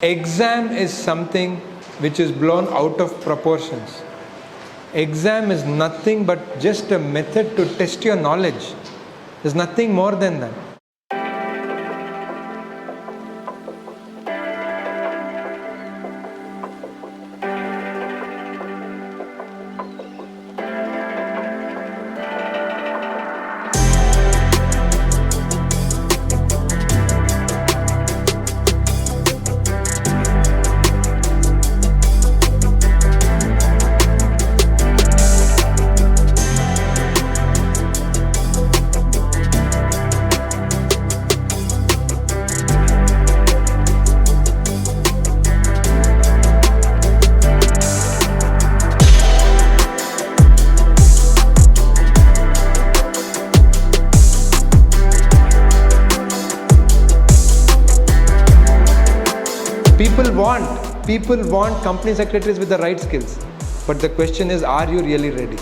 Exam is something which is blown out of proportions. Exam is nothing but just a method to test your knowledge. There's nothing more than that. People want company secretaries with the right skills. But the question is, are you really ready?